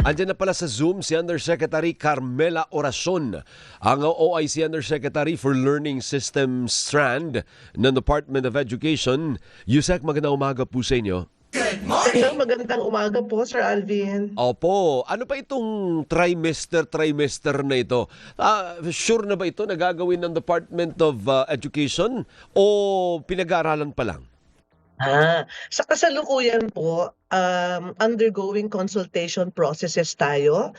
Andiyan na pala sa Zoom si Undersecretary Carmela Oracion, ang OIC Undersecretary for Learning System Strand ng Department of Education. Yusek, magandang umaga po sa inyo. Magandang umaga po, Sir Alvin. Opo, ano pa itong trimester na ito? Sure na ba ito na gagawin ng Department of Education o pinag-aaralan pa lang? Sa kasalukuyan po, undergoing consultation processes tayo.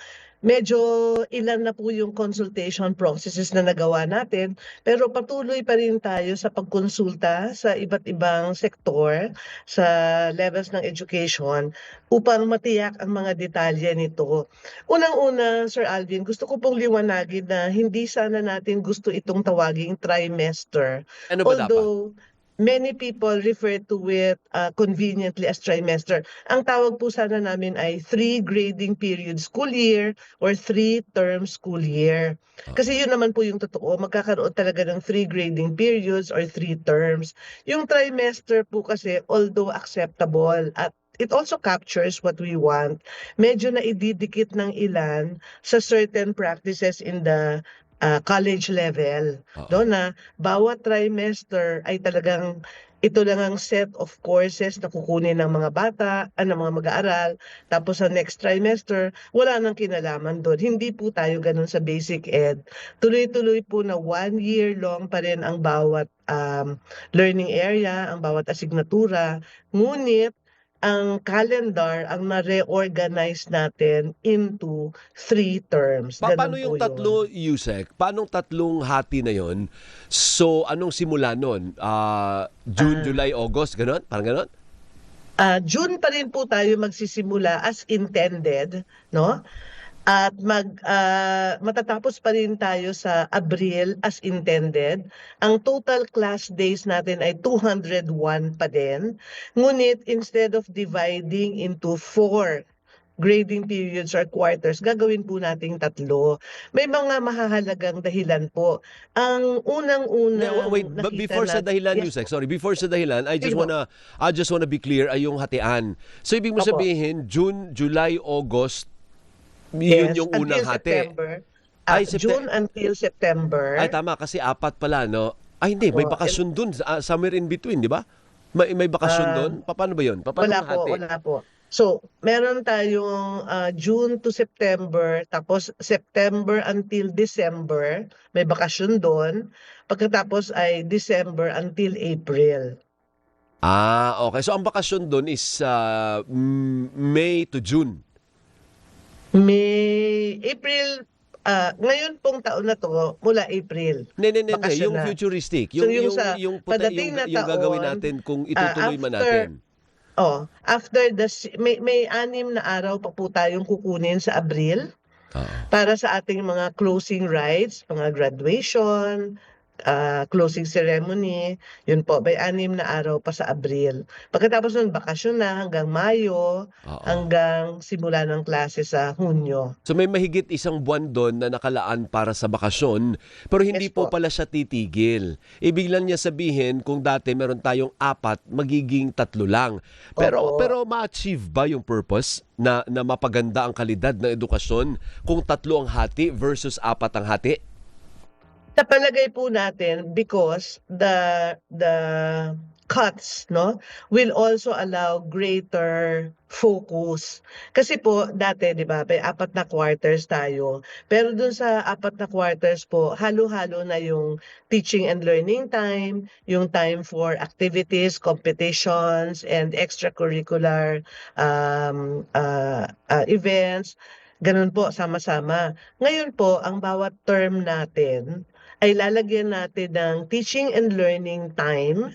Medyo ilan na po yung consultation processes na nagawa natin, pero patuloy pa rin tayo sa pagkonsulta sa iba't ibang sektor sa levels ng education upang matiyak ang mga detalye nito. Unang-una, Sir Alvin, gusto ko pong liwanagin na hindi sana natin gusto itong tawaging trimester. Ano ba dapat? Although many people refer to it conveniently as trimester. Ang tawag po sana namin ay 3 grading period school year or 3-term school year. Kasi yun naman po yung totoo, magkakaroon talaga ng 3 grading periods or 3 terms. Yung trimester po kasi, although acceptable at it also captures what we want, medyo naididikit ng ilan sa certain practices in the college level. No, na bawat trimester ay talagang ito lang ang set of courses na kukunin ng mga bata, ng mga mag-aaral. Tapos sa next trimester, wala nang kinalaman doon. Hindi po tayo ganun sa basic ed. Tuloy-tuloy po na 1 year long pa rin ang bawat learning area, ang bawat asignatura. Ngunit ang calendar ang na-reorganize natin into 3 terms. Paano Ganun po yung yun. tatlo, Yusek? Paano tatlong hati na yon? So, anong simula nun? June, Ah. July, August, ganon? Parang ganon? June pa rin po tayo magsisimula as intended, no? At matatapos pa rin tayo sa Abril as intended. Ang total class days natin ay 201 pa din. Ngunit instead of dividing into 4 grading periods or quarters, gagawin po nating 3. May mga mahahalagang dahilan po. Ang Wait, unang-unang nakita before sa dahilan, yes Yusek, po, sorry, before sa dahilan, sige po. I just wanna be clear ay yung hatian. So, ibig mo Opo. sabihin, June, July, August, yun Yes, yung until unang hati. September. Ay, June until Ay, September. tama, kasi apat pala, no? Ay, hindi, may Oh, and bakasyon dun, somewhere in between, di ba? May bakasyon ah, dun? Paano ba yun? Paano mahati? wala po. So, meron tayong June to September, tapos September until December, may bakasyon doon. Pagkatapos ay December until April. Okay. So, ang bakasyon dun is May to June. April, ngayon pong taon na to, mula April, Hindi. bakasyon Yung na. futuristic. So yung sa padating na Yung gagawin taon, natin kung itutuloy man after natin. after may 6 na araw pa po tayong kukunin sa Abril Oo. para sa ating mga closing rites, mga graduation, closing ceremony. Yun po, may 6 na araw pa sa Abril. Pagkatapos nun, bakasyon na hanggang Mayo, Oo. hanggang simula ng klase sa Hunyo. So may mahigit isang buwan doon na nakalaan para sa bakasyon, pero hindi Yes po po. pala siya titigil. Ibig lang niya sabihin, kung dati meron tayong 4, magiging 3 lang. Pero Opo. ma-achieve ba yung purpose na mapaganda ang kalidad ng edukasyon kung 3 ang hati versus 4 ang hati? Sa palagay po natin, because the cuts, no, will also allow greater focus. Kasi po dati, 'di ba, may 4 na quarters tayo. Pero dun sa 4 na quarters po, halo-halo na yung teaching and learning time, yung time for activities, competitions, and extracurricular events. Ganun po, sama-sama. Ngayon po, ang bawat term natin ay lalagyan natin ng teaching and learning time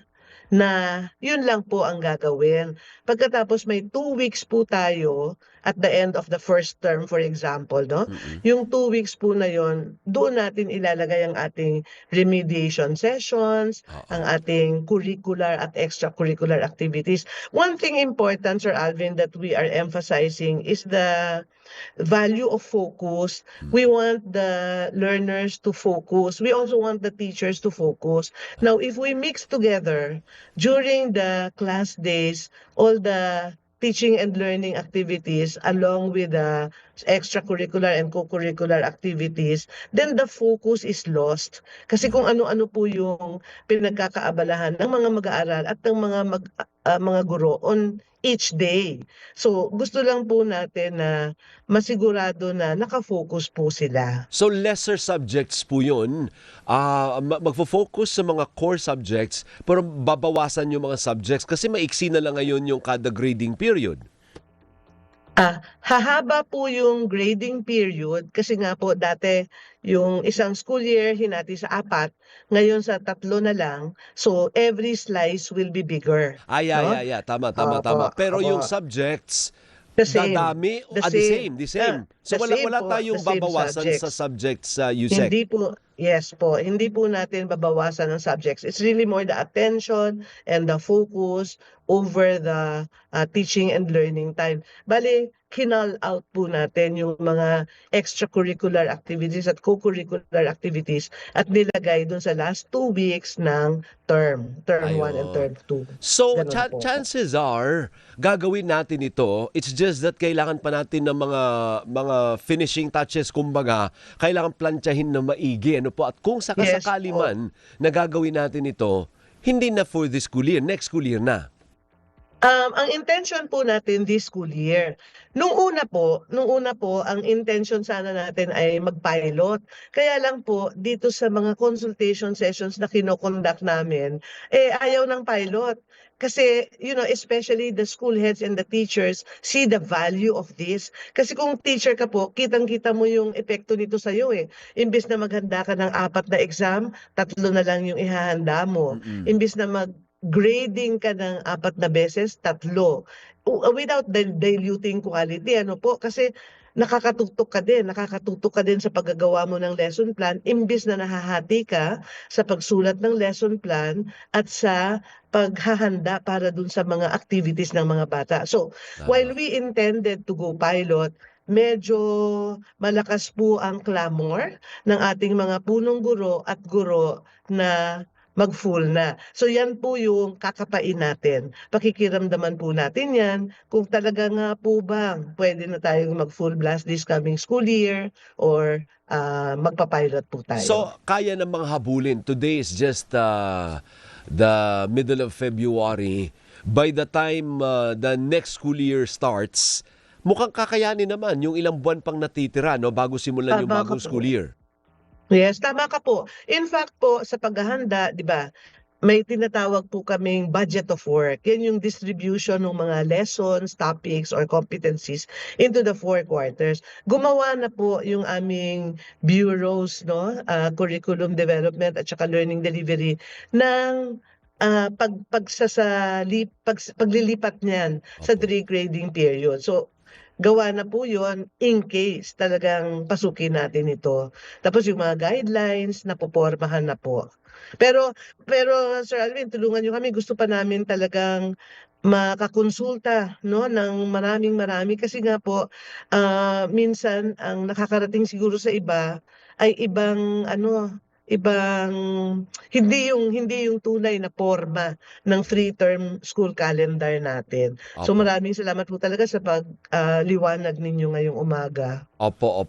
na yun lang po ang gagawin. Pagkatapos may 2 weeks po tayo at the end of the first term, for example, no? Mm-mm. Yung 2 weeks po na yun, doon natin ilalagay ang ating remediation sessions, Oo. ang ating curricular at extracurricular activities. One thing important, Sir Alvin, that we are emphasizing is the value of focus. We want the learners to focus. We also want the teachers to focus. Now, if we mix together during the class days all the teaching and learning activities along with the extracurricular and co-curricular activities, then the focus is lost. Kasi kung ano-ano po yung pinagkakaabalahan ng mga mag-aaral at ng mga guro on each day. So gusto lang po natin na masigurado na nakafocus po sila. So lesser subjects po yun. Magfo-focus sa mga core subjects pero babawasan yung mga subjects kasi maiksi na lang ngayon yung kada grading period. Hahaba po yung grading period kasi nga po dati yung isang school year hinati sa 4, ngayon sa 3 na lang. So every slice will be bigger, no? Yeah. Tama. Opo, Pero yung opo. subjects, The same. dadami, The the same. So the wala same po, tayong the same babawasan sa subjects. subjects, Yusek. Hindi po natin babawasan ng subjects. It's really more the attention and the focus over the teaching and learning time. Bale, kinal out po natin yung mga extracurricular activities at co-curricular activities at nilagay dun sa last 2 weeks ng term 1 and term 2. So, Ganun po. chances are, gagawin natin ito. It's just that kailangan pa natin ng mga finishing touches, kumbaga, kailangan plantsahin na maigi. Ano po? At kung sakasakali Yes po. man na gagawin natin ito, hindi na for this school year, next school year na. Ang intention po natin this school year. Nung una po, ang intention sana natin ay mag-pilot. Kaya lang po, dito sa mga consultation sessions na kinokonduct namin, ayaw ng pilot. Kasi, especially the school heads and the teachers see the value of this. Kasi kung teacher ka po, kitang-kita mo yung epekto nito sa'yo eh. Imbes na maghanda ka ng 4 na exam, 3 na lang yung ihahanda mo. Imbes na grading ka ng 4 na beses, 3. Without diluting quality, kasi nakakatutok ka din sa paggagawa mo ng lesson plan, imbis na nahahati ka sa pagsulat ng lesson plan at sa paghahanda para dun sa mga activities ng mga bata. So, while we intended to go pilot, medyo malakas po ang clamor ng ating mga punong guro at guro na mag-full na. So yan po yung kakapain natin. Pakikiramdaman po natin yan kung talaga nga po bang pwede na tayong mag-full blast this coming school year or magpa-pilot po tayo. So, kaya namang habulin. Today is just the middle of February. By the time the next school year starts, mukhang kakayanin naman yung ilang buwan pang natitira, no, bago simulan yung bagong school year. Yes, tama ka po. In fact po, sa paghahanda, di ba, may tinatawag po kaming budget of work. Yan yung distribution ng mga lessons, topics, or competencies into the 4 quarters. Gumawa na po yung aming bureaus, no, curriculum development at saka learning delivery ng paglilipat niyan sa 3 grading period. So, gawa na po yun in case talagang pasukin natin ito. Tapos yung mga guidelines, napopormahan na po. Pero Sir Alvin, tulungan niyo kami. Gusto pa namin talagang makakonsulta, no, ng marami kasi nga po minsan ang nakakarating siguro sa iba ay ibang hindi yung tunay na forma ng 3-term school calendar natin. So Opo. maraming salamat po talaga sa pagliwanag ninyo ngayong umaga. Opo.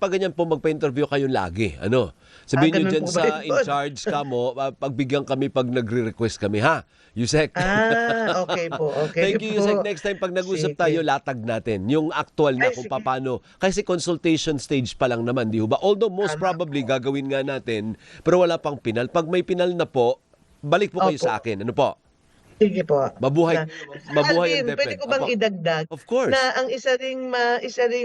Pag ganyan po, magpa-interview kayo lagi. Ano? Sabihin nyo ganun dyan po ba sa yun? in charge ka mo, pagbigyan kami pag nagre-request kami, ha? Yusek. Okay po. Okay Thank you, po. Yusek. Next time, pag nag-usap Sige. tayo, latag natin. Yung actual na Ay, kung sige. paano. Kasi consultation stage pa lang naman, di ba? Although most Tama probably gagawin nga natin, pero wala pang pinal. Pag may pinal na po, balik po kayo Opo. sa akin. Ano po? Sige po. Mabuhay Alvin, ang DepEd. pwede ko bang Opo. idagdag Of course. na ang isa ring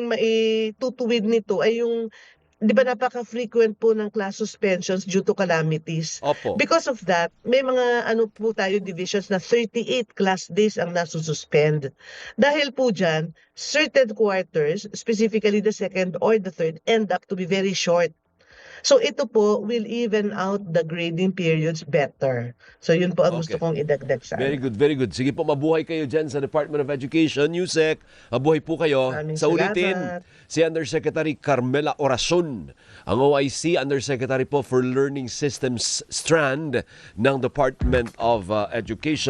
maitutuwid nito ay yung, di ba, napaka-frequent po ng class suspensions due to calamities. Opo. Because of that, may mga po tayo divisions na 38 class days ang nasususpend. Dahil po dyan, certain quarters, specifically the 2nd or the 3rd, end up to be very short. So ito po will even out the grading periods better. So yun po ang gusto Okay. kong idagdag sa Very good, very good. Sige po, mabuhay kayo dyan sa Department of Education, Yusek. Mabuhay po kayo. Maraming Sa ulitin, salamat. si Undersecretary Carmela Orason, ang OIC Undersecretary po for Learning Systems Strand ng Department of Education.